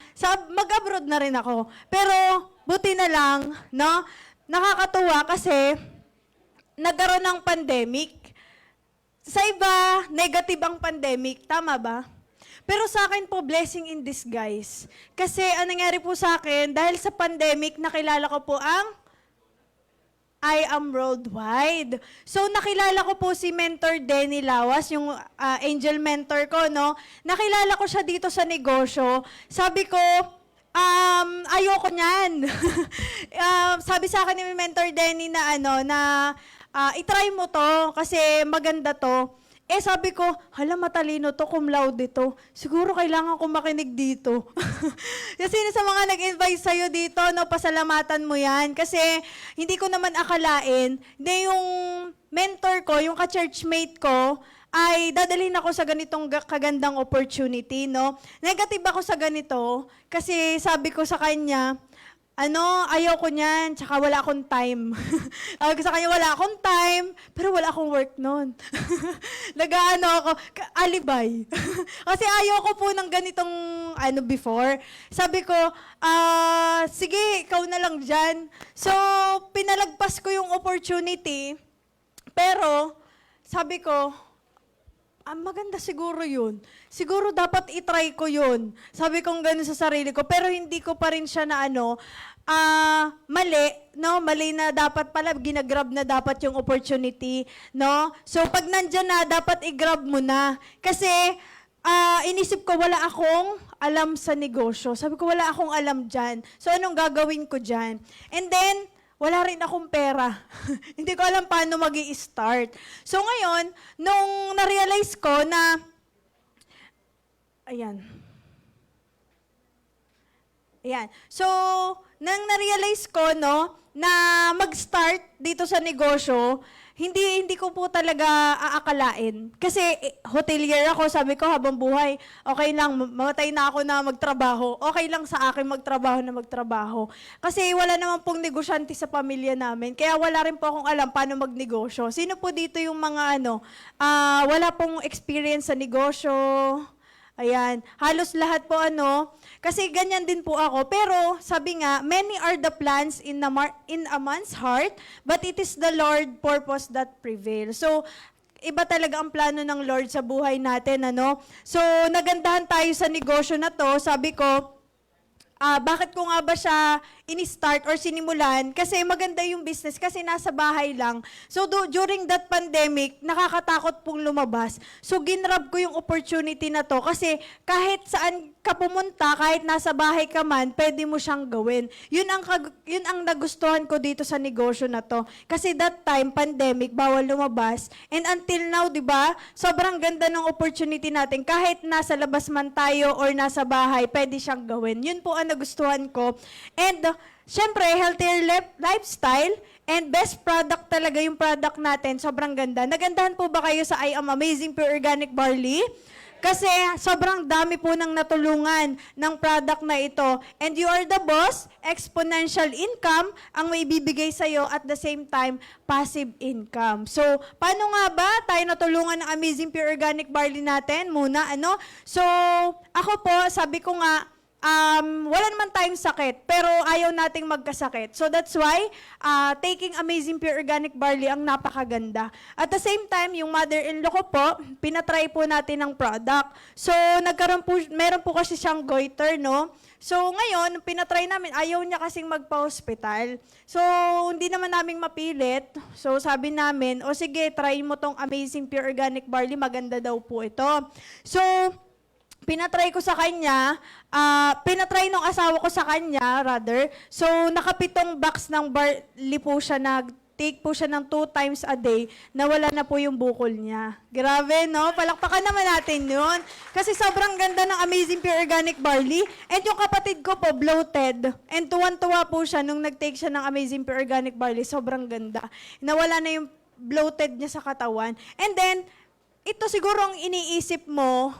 Mag-abroad na rin ako. Pero, buti na lang, no? Nakakatuwa kasi nagkaroon ng pandemic. Sa iba, negative ang pandemic. Tama ba? Pero sa akin po, blessing in disguise. Kasi, ang nangyari po sa akin, dahil sa pandemic, nakilala ko po ang I Am Worldwide. So, nakilala ko po si Mentor Denny Lawas, yung angel mentor ko, no? Nakilala ko siya dito sa negosyo. Sabi ko, ayoko niyan. Sabi sa akin ni Mentor Denny na, itry mo to kasi maganda to. Eh, sabi ko, hala, matalino to, cum laude to. Siguro kailangan ko makinig dito. Kasi sa mga nag-invite sa'yo dito, no, pasalamatan mo yan. Kasi hindi ko naman akalain na yung mentor ko, yung ka-churchmate ko, ay dadalhin ako sa ganitong kagandang opportunity, no? Negative ako sa ganito kasi sabi ko sa kanya, ayaw ko niyan, tsaka wala akong time. Sabi ko sa kanya, wala akong time, pero wala akong work noon. Ako, alibay. Kasi ayaw ko po ng ganitong, before. Sabi ko, sige, ikaw na lang dyan. So, pinalagpas ko yung opportunity, pero, sabi ko, maganda siguro yun. Siguro dapat itry ko yun. Sabi kong gano'n sa sarili ko. Pero hindi ko pa rin siya na mali, no? Mali na dapat pala, ginagrab na dapat yung opportunity, no? So, pag nandyan na, dapat i-grab mo na. Kasi, inisip ko, wala akong alam sa negosyo. Sabi ko, wala akong alam dyan. So, anong gagawin ko dyan? And then, wala rin akong pera. Hindi ko alam paano mag-i-start. So ngayon, nung na-realize ko na, ayan. So, nang na-realize ko, no, na mag-start dito sa negosyo, hindi ko po talaga aakalain. Kasi hotelier ako, sabi ko habang buhay, okay lang, mamatay na ako na magtrabaho. Okay lang sa akin magtrabaho. Kasi wala naman pong negosyante sa pamilya namin. Kaya wala rin po akong alam paano magnegosyo. Sino po dito yung mga wala pong experience sa negosyo? Ayan, halos lahat po kasi ganyan din po ako. Pero sabi nga, many are the plans in a man's heart, but it is the Lord purpose that prevails. So, iba talaga ang plano ng Lord sa buhay natin, So, nagandahan tayo sa negosyo na to. Sabi ko, bakit ko nga ba siya ini-start or sinimulan? Kasi maganda yung business kasi nasa bahay lang. So during that pandemic, nakakatakot pong lumabas. So ginrab ko yung opportunity na to kasi kahit saan ka pumunta, kahit nasa bahay ka man, pwede mo siyang gawin. Yun ang nagustuhan ko dito sa negosyo na to. Kasi that time, pandemic, bawal lumabas. And until now, di ba, sobrang ganda ng opportunity natin. Kahit nasa labas man tayo or nasa bahay, pwede siyang gawin. Yun po ang nagustuhan ko. And syempre, healthier lifestyle and best product talaga yung product natin. Sobrang ganda. Nagandahan po ba kayo sa I Am Amazing Pure Organic Barley? Kasi sobrang dami po ng natulungan ng product na ito. And you are the boss, exponential income ang may bibigay sa'yo at the same time, passive income. So, paano nga ba tayo natulungan ng Amazing Pure Organic Barley natin? Muna, So, ako po, sabi ko nga, wala naman tayong sakit, pero ayaw nating magkasakit. So that's why, taking Amazing Pure Organic Barley ang napakaganda. At the same time, yung mother-in-law ko po, pinatry po natin ng product. So, meron po kasi siyang goiter, So, ngayon, pinatry namin, ayaw niya kasing magpa-hospital. So, hindi naman naming mapilit. So, sabi namin, sige, try mo tong Amazing Pure Organic Barley, maganda daw po ito. So, pinatry ko sa kanya, pinatry ng asawa ko sa kanya, rather. So, nakapitong box ng barley po siya, take po siya ng 2 times a day, nawala na po yung bukol niya. Grabe, Palakpakan naman natin yun. Kasi sobrang ganda ng Amazing Pure Organic Barley. And yung kapatid ko po, bloated. And tuwan-tuwa po siya nung nag-take siya ng Amazing Pure Organic Barley. Sobrang ganda. Nawala na yung bloated niya sa katawan. And then, ito siguro ang iniisip mo,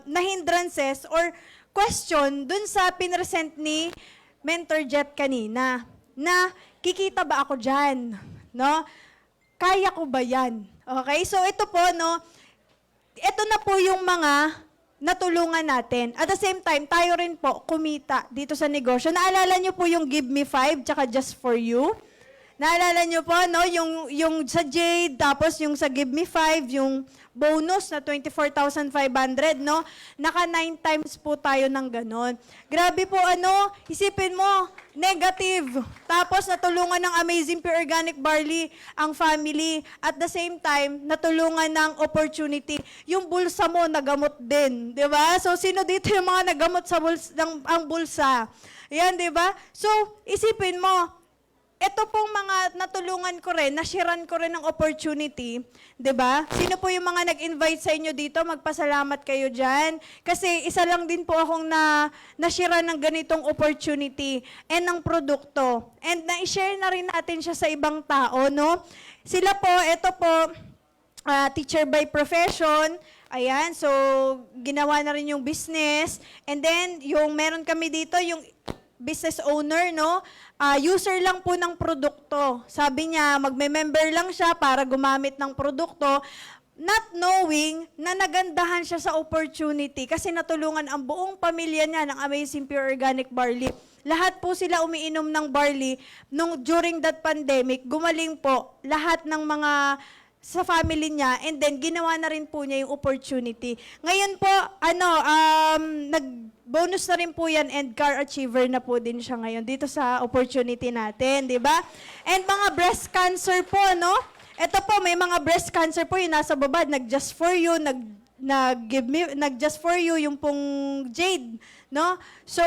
na hindrances or question dun sa pinresent ni Mentor Jet kanina, na kikita ba ako dyan? Kaya ko ba yan? Okay? So ito po, ito na po yung mga natulungan natin. At the same time, tayo rin po kumita dito sa negosyo. Naalala nyo po yung Give Me 5 tsaka Just For You? Naalala nyo po, yung sa Jade, tapos yung sa Give Me 5, yung bonus na 24,500, Naka 9 times po tayo ng ganon. Grabe po, isipin mo, negative. Tapos natulungan ng Amazing Pure Organic Barley ang family. At the same time, natulungan ng opportunity. Yung bulsa mo, nagamot din. Di ba? So, sino dito yung mga nagamot sa ang bulsa? Yan, di ba? So, isipin mo, ito pong mga natulungan ko rin, nashiran ko rin ng opportunity, 'di ba? Sino po yung mga nag-invite sa inyo dito? Magpasalamat kayo diyan. Kasi isa lang din po akong nashiran ng ganitong opportunity and ng produkto. And na-share na rin natin siya sa ibang tao, Sila po, ito po, teacher by profession. Ayan, so ginawa na rin yung business. And then, yung meron kami dito, yung business owner, user lang po ng produkto. Sabi niya, magme-member lang siya para gumamit ng produkto, not knowing na nagandahan siya sa opportunity kasi natulungan ang buong pamilya niya ng Amazing Pure Organic Barley. Lahat po sila umiinom ng barley during that pandemic. Gumaling po lahat ng mga sa family niya, and then ginawa na rin po niya yung opportunity. Ngayon po, nag-bonus na rin po yan and car achiever na po din siya ngayon dito sa opportunity natin, di ba? And mga breast cancer po, Ito po, may mga breast cancer po yung nasa baba, nag-just for you, nag-just for you yung pong Jade, So,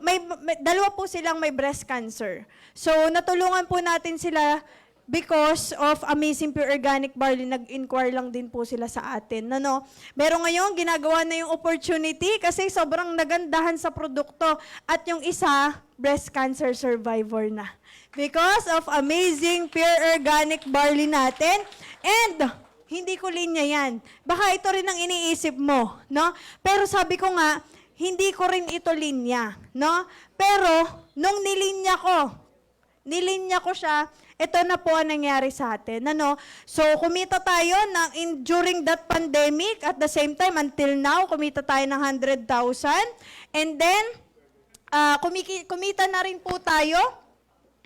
may dalawa po silang may breast cancer. So, natulungan po natin sila because of Amazing Pure Organic Barley, nag-inquire lang din po sila sa atin. Ano? Pero ngayon, ginagawa na yung opportunity kasi sobrang nagandahan sa produkto. At yung isa, breast cancer survivor na. Because of Amazing Pure Organic Barley natin. And hindi ko linya yan. Baka ito rin ang iniisip mo, no? Pero sabi ko nga, hindi ko rin ito linya, no? Pero, nung nilinya ko siya, ito na po ang nangyari sa atin, ano? So, kumita tayo during that pandemic, at the same time, until now, kumita tayo ng 100,000. And then, kumita na rin po tayo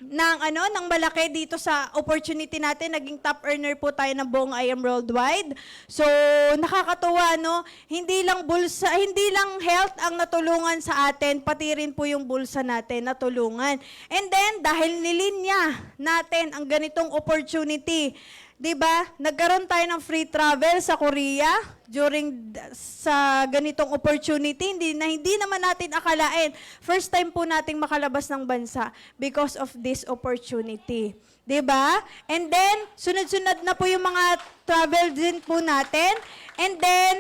ng malaki dito sa opportunity natin. Naging top earner po tayo ng buong IM Worldwide. So, nakakatuwa, no? Hindi lang health ang natulungan sa atin, pati rin po yung bulsa natin natulungan. And then, dahil nilinya natin ang ganitong opportunity, 'di ba? Nagkaroon tayo ng free travel sa Korea sa ganitong opportunity. Hindi naman natin akalain. First time po nating makalabas ng bansa because of this opportunity. 'Di ba? And then sunod-sunod na po yung mga travel din po natin. And then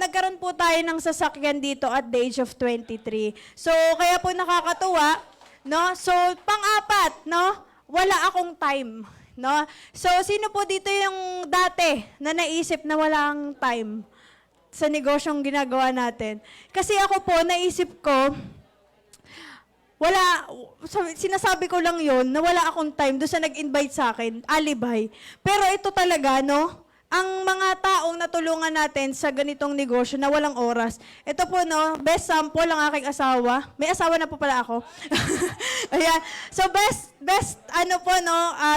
nagkaroon po tayo ng sasakyan dito at the age of 23. So kaya po nakakatuwa, no? So pang-apat, no? Wala akong time. No? So, sino po dito yung dati na naisip na walang time sa negosyong ginagawa natin? Kasi ako po, naisip ko, sinasabi ko lang yon na wala akong time doon sa nag-invite sa akin, alibay. Pero ito talaga, no? Ang mga taong natulungan natin sa ganitong negosyo na walang oras. Ito po, no, best sample ang aking asawa. May asawa na po pala ako. Ayan. So,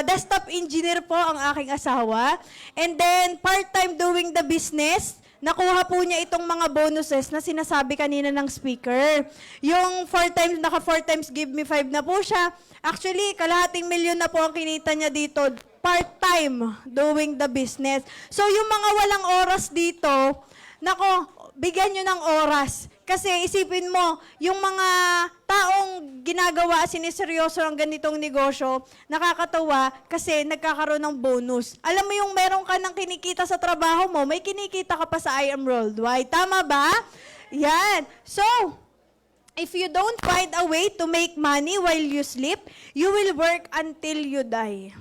desktop engineer po ang aking asawa. And then, part-time doing the business. Nakuha po niya itong mga bonuses na sinasabi kanina ng speaker. Yung 4 times give me 5 na po siya. Actually, kalahating milyon na po ang kinita niya dito. Part-time doing the business. So, yung mga walang oras dito, nako, bigyan nyo ng oras. Kasi isipin mo, yung mga taong ginagawa, siniseryoso ang ganitong negosyo, nakakatawa kasi nagkakaroon ng bonus. Alam mo yung meron ka ng kinikita sa trabaho mo, may kinikita ka pa sa IM Worldwide. Tama ba? Yan. So, if you don't find a way to make money while you sleep, you will work until you die.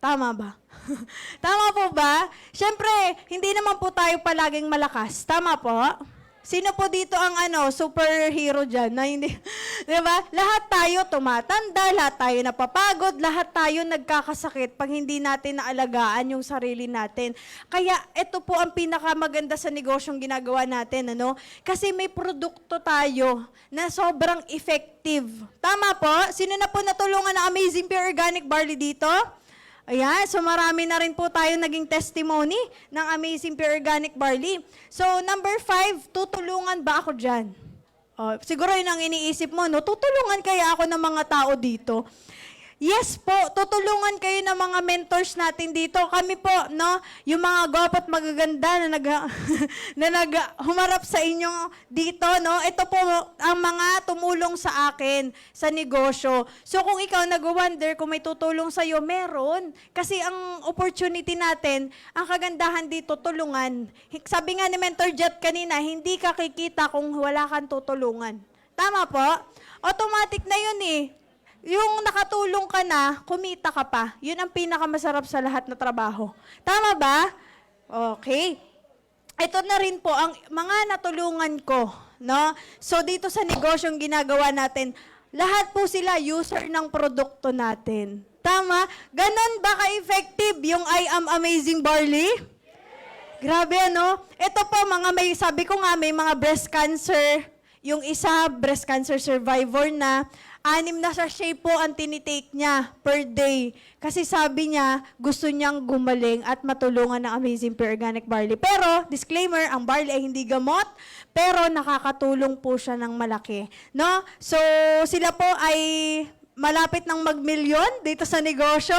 Tama ba? Tama po ba? Siyempre, hindi naman po tayo palaging malakas. Tama po? Sino po dito ang superhero dyan? Na hindi, diba? Lahat tayo tumatanda, lahat tayo napapagod, lahat tayo nagkakasakit pag hindi natin naalagaan yung sarili natin. Kaya ito po ang pinakamaganda sa negosyong ginagawa natin, ano? Kasi may produkto tayo na sobrang effective. Tama po? Sino na po natulungan ng Amazing Pure Organic Barley dito? Ayan, so marami na rin po tayo naging testimony ng Amazing Pure Organic Barley. So, number 5, tutulungan ba ako dyan? Siguro yun ang iniisip mo, no? Tutulungan kaya ako ng mga tao dito? Yes po, tutulungan kayo ng mga mentors natin dito. Kami po, no, yung mga gwapo at magaganda na humarap sa inyo dito, no, ito po ang mga tumulong sa akin sa negosyo. So kung ikaw nag-wonder kung may tutulong sa'yo, meron. Kasi ang opportunity natin, ang kagandahan dito, tulungan. Sabi nga ni Mentor Jet kanina, hindi ka kikita kung wala kang tutulungan. Tama po? Automatic na yun eh. Yung nakatulong ka na, kumita ka pa. Yun ang pinakamasarap sa lahat na trabaho. Tama ba? Okay. Ito na rin po ang mga natulungan ko, no? So dito sa negosyong ginagawa natin, lahat po sila user ng produkto natin. Tama? Ganon ba ka-effective yung I Am Amazing Barley? Grabe, ano? Ito po, sabi ko nga, may mga breast cancer. Yung isa, breast cancer survivor na. 6 na sachet po ang tinitake niya per day. Kasi sabi niya, gusto niyang gumaling at matulungan ng Amazing Pure Organic Barley. Pero, disclaimer, ang barley ay hindi gamot, pero nakakatulong po siya ng malaki. No? So, sila po ay malapit ng mag-milyon dito sa negosyo.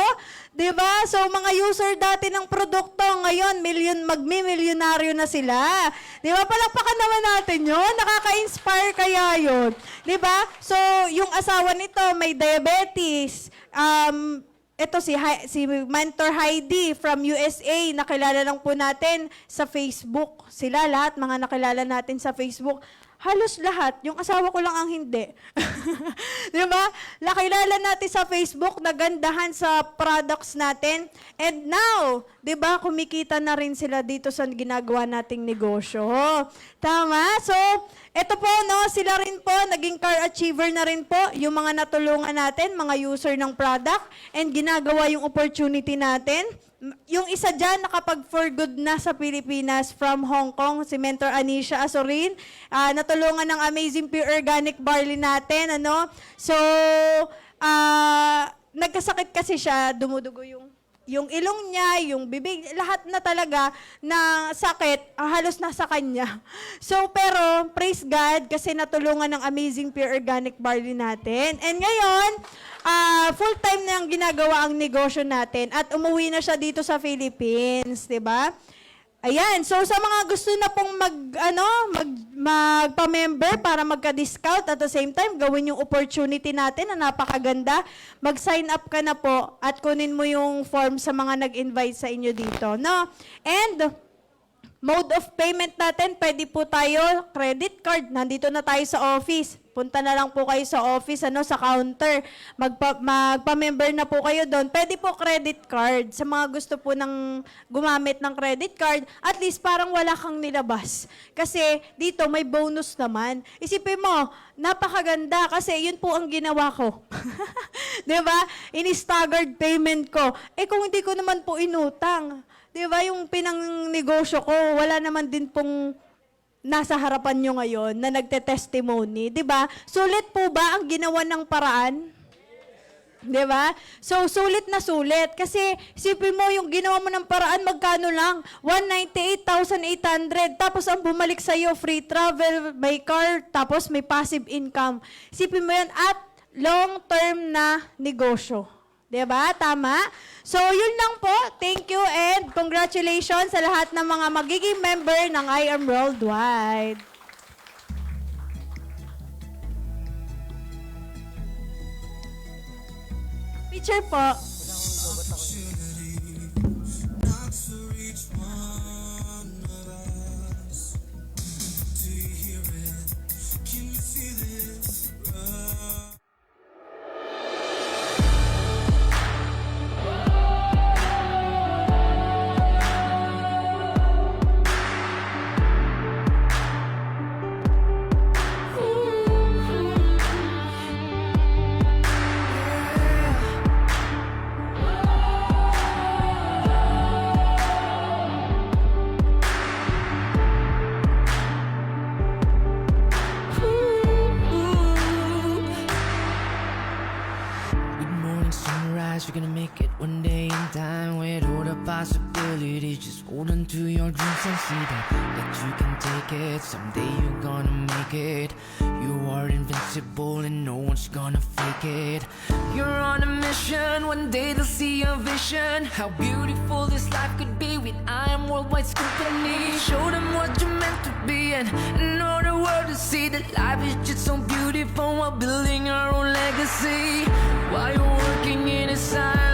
Diba? So, mga user dati ng produkto, ngayon, magmi-milyonaryo na sila. Diba? Palakpakan naman natin yun. Nakaka-inspire kaya yun. Diba? So, yung asawa nito may diabetes. ito si Mentor Heidi from USA, nakilala lang po natin sa Facebook. Sila lahat, mga nakilala natin sa Facebook. Halos lahat. Yung asawa ko lang ang hindi. Di ba? Nakilala natin sa Facebook, nagandahan sa products natin. And now, di ba, kumikita na rin sila dito sa ginagawa nating negosyo. Tama? So, eto po, no, sila rin po, naging car achiever na rin po, yung mga natulungan natin, mga user ng product, and ginagawa yung opportunity natin. Yung isa dyan, nakapag for good na sa Pilipinas from Hong Kong, si Mentor Anisha Azorin. Natulungan ng Amazing Pure Organic Barley natin. Ano? So, nagkasakit kasi siya, dumudugo yung ilong niya, yung bibig, lahat na talaga na sakit, halos nasa kanya. So, pero, praise God, kasi natulungan ng Amazing Pure Organic Barley natin. And ngayon, full-time na yung ginagawa ang negosyo natin at umuwi na siya dito sa Philippines, di ba? Ayan, so sa mga gusto na pong magpa-member para magka-discount at the same time, gawin yung opportunity natin na napakaganda, mag-sign up ka na po at kunin mo yung form sa mga nag-invite sa inyo dito, no? And mode of payment natin, pwede po tayo, credit card, nandito na tayo sa office. Punta na lang po kayo sa office, sa counter. Magpa-member na po kayo doon. Pwede po credit card. Sa mga gusto po ng gumamit ng credit card, at least parang wala kang nilabas. Kasi dito may bonus naman. Isipin mo, napakaganda kasi yun po ang ginawa ko. Diba? In-staggered payment ko. Kung hindi ko naman po inutang, diba, yung pinang-negosyo ko, wala naman din pong nasa harapan nyo ngayon na nagte-testimony. Diba? Sulit po ba ang ginawa ng paraan? Diba? So, sulit na sulit. Kasi, isipin mo, yung ginawa mo ng paraan, magkano lang? 198,800. Tapos, ang bumalik sa'yo, free travel, may car, tapos may passive income. Isipin mo yan, at long-term na negosyo. Diba? Tama? So, yun lang po. Thank you and congratulations sa lahat ng mga magiging member ng I Am Worldwide. Picture po. Opportunity knocks for each one of us. Do you hear it? Can you feel this rush? You're gonna make it one day in time with all the possibilities. Just hold on to your dreams and see that you can take it. Someday you're gonna make it. You are invincible and no one's gonna fake it. You're on a mission, one day they'll see your vision. How beautiful this life could be with I Am Worldwide's company. Show them what you're meant to be and know the world to see that life is just so beautiful while building our own legacy. While you're working in a side